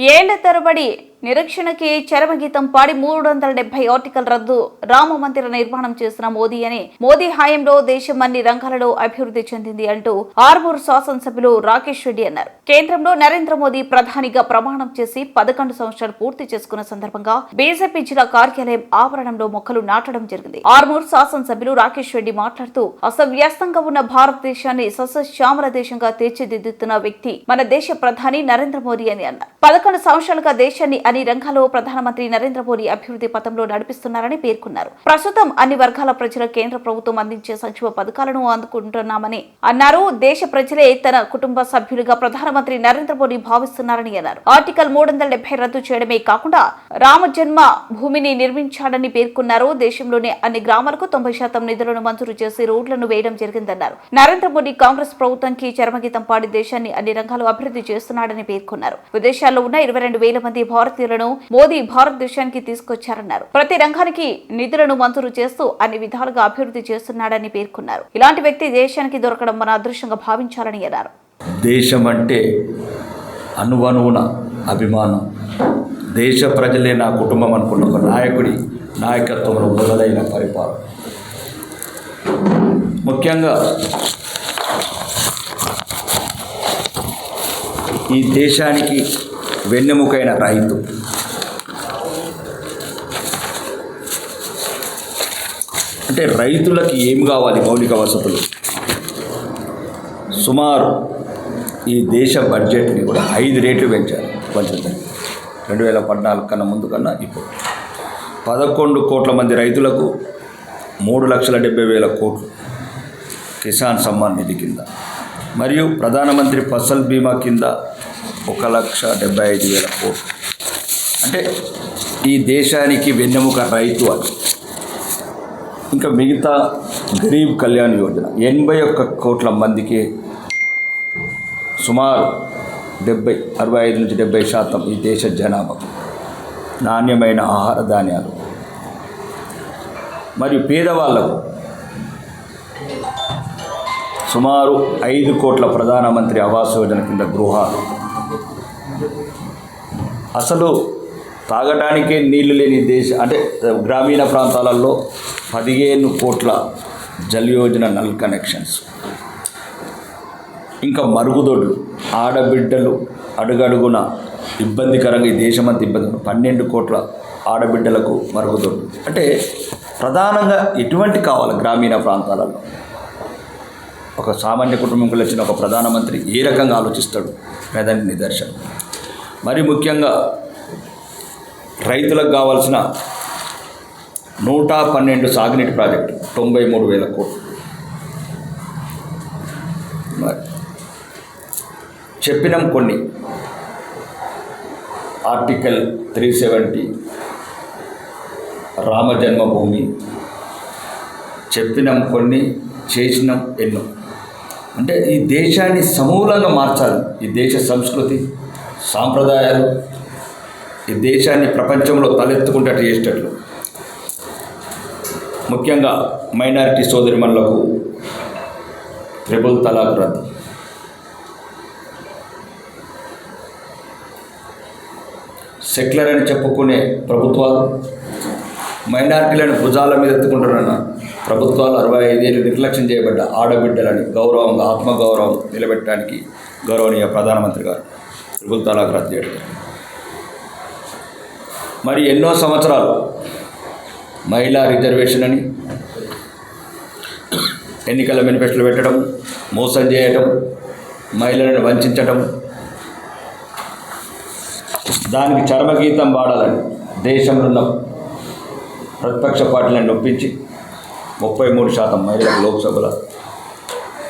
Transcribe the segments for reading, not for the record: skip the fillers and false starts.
ఏళ్ల తరబడి నిరీక్షణకి చరమగీతం పాడి 370 ఆర్టికల్ రద్దు, రామ మందిర నిర్మాణం చేసిన మోదీ అని, మోదీ హయాంలో దేశం అన్ని రంగాలలో అభివృద్ధి చెందింది అంటూ ఆర్మూర్ శాసనసభ్యులు రాకేష్ రెడ్డి అన్నారు. కేంద్రంలో నరేంద్ర మోదీ ప్రధానిగా ప్రమాణం చేసి 11 సంవత్సరాలు పూర్తి చేసుకున్న సందర్భంగా బీజేపీ జిల్లా కార్యాలయం ఆవరణంలో మొక్కలు నాటడం జరిగింది. ఆర్మూర్ శాసనసభ్యులు రాకేష్ రెడ్డి మాట్లాడుతూ, అస్తవ్యస్తంగా ఉన్న భారతదేశాన్ని సస్యశ్యామల దేశంగా తీర్చిదిద్దుతున్న వ్యక్తి మన దేశ ప్రధాని నరేంద్ర మోదీ అని అన్నారు. 11 సంవత్సరాలుగా దేశాన్ని అన్ని రంగాల్లో ప్రధానమంత్రి నరేంద్ర మోదీ అభివృద్ధి పథంలో నడిపిస్తున్నారని పేర్కొన్నారు. ప్రస్తుతం అన్ని వర్గాల ప్రజల కేంద్ర ప్రభుత్వం అందించే సంక్షేమ పథకాలను అందుకుంటున్నామని అన్నారు. దేశ ప్రజలే తన కుటుంబ సభ్యులుగా ప్రధానమంత్రి నరేంద్ర మోదీ భావిస్తున్నారని అన్నారు. ఆర్టికల్ 370 రద్దు చేయడమే కాకుండా రామ జన్మ భూమిని నిర్మించాడని పేర్కొన్నారు. దేశంలోని అన్ని గ్రామాలకు 90% నిధులను మంజూరు చేసి రోడ్లను వేయడం జరిగిందన్నారు. నరేంద్ర మోదీ కాంగ్రెస్ ప్రభుత్వానికి చరమగీతం పాడి దేశాన్ని అన్ని రంగాలు అభివృద్ధి చేస్తున్నాడని పేర్కొన్నారు. విదేశాల్లో ఉన్న 22,000 మంది భారతీయులను మోదీ భారతదేశానికి తీసుకొచ్చారన్నారు. ప్రతి రంగానికి నిధులను మంజూరు చేస్తూ అన్ని విధాలుగా అభివృద్ధి చేస్తున్నాడని పేర్కొన్నారు. ఇలాంటి వ్యక్తి దేశానికి దొరకడం మన అదృష్టంగా భావించాలని అన్నారు. దేశం అంటే అణువణువున అభిమానం, దేశ ప్రజలే నా కుటుంబం అనుకున్న ఒక నాయకుడి నాయకత్వంలో మొదలైన పరిపాలన. ముఖ్యంగా ఈ దేశానికి వెన్నెముకైన రైతు, అంటే రైతులకి ఏం కావాలి? మౌలిక వసతులు. సుమారు ఈ దేశ బడ్జెట్ని కూడా 5 రెట్లు పెంచారు. 2014 కన్నా ముందు కన్నా ఇప్పుడు 11 కోట్ల మంది రైతులకు 3,70,000 కోట్లు కిసాన్ సమ్మాన్ నిధి కింద, మరియు ప్రధానమంత్రి ఫసల్ బీమా కింద 1,75,000 కోట్లు. అంటే ఈ దేశానికి వెన్నెముక రైతు అని. ఇంకా మిగతా గరీబ్ కళ్యాణ్ యోజన 81 కోట్ల మందికి సుమారు 65 నుంచి 70% ఈ దేశ జనాభా నాణ్యమైన ఆహార ధాన్యాలు, మరియు పేదవాళ్లకు సుమారు 5 కోట్ల ప్రధానమంత్రి ఆవాస్ యోజన కింద గృహాలు. అసలు తాగడానికే నీళ్లు లేని అంటే గ్రామీణ ప్రాంతాలలో 15 కోట్ల జల్ యోజన నల్ కనెక్షన్స్. ఇంకా మరుగుదొడ్లు, ఆడబిడ్డలు అడుగడుగున ఇబ్బందికరంగా ఈ దేశమంతా ఇబ్బంది, 12 కోట్ల ఆడబిడ్డలకు మరుగుదొడ్లు. అంటే ప్రధానంగా ఎటువంటి కావాలి గ్రామీణ ప్రాంతాలలో? ఒక సామాన్య కుటుంబంకి వచ్చిన ఒక ప్రధానమంత్రి ఏ రకంగా ఆలోచిస్తాడు దానికి నిదర్శనం. మరి ముఖ్యంగా రైతులకు కావాల్సిన 112 సాగునీటి ప్రాజెక్టు 93,000 కోట్లు. మరి చెప్పినాం కొన్ని, ఆర్టికల్ 370 రామ జన్మభూమి చెప్పినాం కొన్ని, చేసినాం ఎన్నో. అంటే ఈ దేశాన్ని సమూలంగా మార్చాలి. ఈ దేశ సంస్కృతి సాంప్రదాయాలు ఈ దేశాన్ని ప్రపంచంలో తలెత్తుకుంటట్టు చేసేటట్లు. ముఖ్యంగా మైనారిటీ సోదరిమణులకు ట్రిపుల్ తలాక్ రద్దు, సెక్యులర్ అని చెప్పుకునే ప్రభుత్వాలు మైనారిటీలను భుజాల మీద ఎత్తుకుంటున్న ప్రభుత్వాలు 65 ఏళ్ళు నిర్లక్ష్యం చేయబడ్డ ఆడబిడ్డలని గౌరవంగా ఆత్మగౌరవం నిలబెట్టడానికి గౌరవనీయ ప్రధానమంత్రి గారు ట్రిపుల్ తలాక్ రద్దు చేయడం. మరి ఎన్నో సంవత్సరాలు మహిళా రిజర్వేషన్ అని ఎన్నికల మేనిఫెస్టోలో పెట్టడం, మోసం చేయటం, మహిళలను వంచడం, దానికి చరమగీతం పాడాలని దేశంలో ఉన్న ప్రతిపక్ష పార్టీలను నొప్పించి 33% మహిళలకు లోక్సభల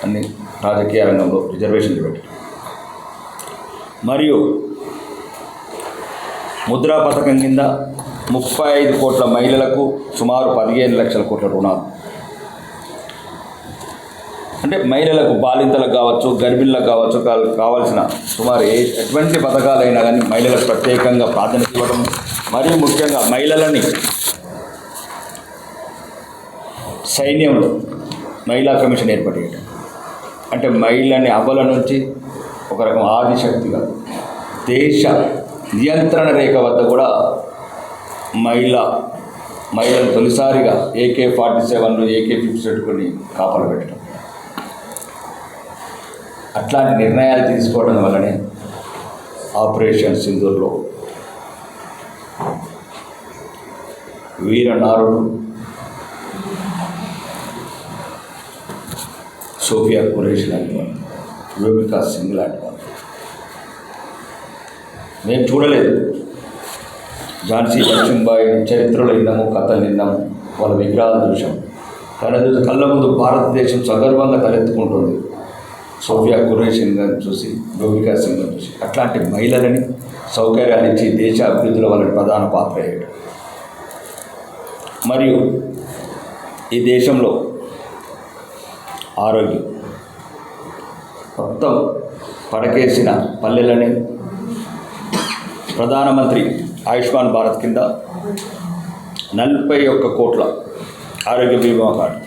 అన్ని రాజకీయ రంగంలో రిజర్వేషన్లు పెట్టడం, మరియు ముద్రా పథకం కింద 35 కోట్ల మహిళలకు సుమారు 15 లక్షల కోట్ల రుణాలు. అంటే మహిళలకు, బాలింతలకు కావచ్చు, గర్భిణులకు కావచ్చు, కావాల్సిన సుమారు ఎటువంటి పథకాలైనా కానీ మహిళలకు ప్రత్యేకంగా ప్రాధాన్యత ఇవ్వడం, మరియు ముఖ్యంగా మహిళలని సైన్యంలో మహిళా కమిషన్ ఏర్పాటు చేయడం. అంటే మహిళని అబల నుంచి ఒక రకం ఆదిశక్తిగా దేశ నియంత్రణ రేఖ వద్ద కూడా మహిళలు తొలిసారిగా AK-47లు AK-57 కాపలు పెట్టడం, అట్లాంటి నిర్ణయాలు తీసుకోవడం వల్లనే ఆపరేషన్ సింధూర్లో వీరనారుడు సోఫియా ఖురేషి లాంటి వాళ్ళు, యోగికా సింగ్ లాంటి వాళ్ళు మేము చూడలేదు. ఝాన్సీ లక్ష్మీబాయి చరిత్రలో విన్నాము, కథలు విన్నాము, వాళ్ళ విగ్రహాలు చూసాం. కానీ అది కళ్ళ ముందు భారతదేశం సగర్వంగా తలెత్తుకుంటుంది సోఫియా ఖురేషి గారిని చూసి, యోగికా సింగ్ గారిని చూసి. అట్లాంటి మహిళలని సౌకర్యాలు ఇచ్చి దేశ అభివృద్ధిలో వాళ్ళని ప్రధాన పాత్ర వేయడం. మరియు ఈ దేశంలో ఆరోగ్యం మొత్తం పడకేసిన పల్లెలని ప్రధానమంత్రి ఆయుష్మాన్ భారత్ కింద 41 కోట్ల ఆరోగ్య బీమా కార్డు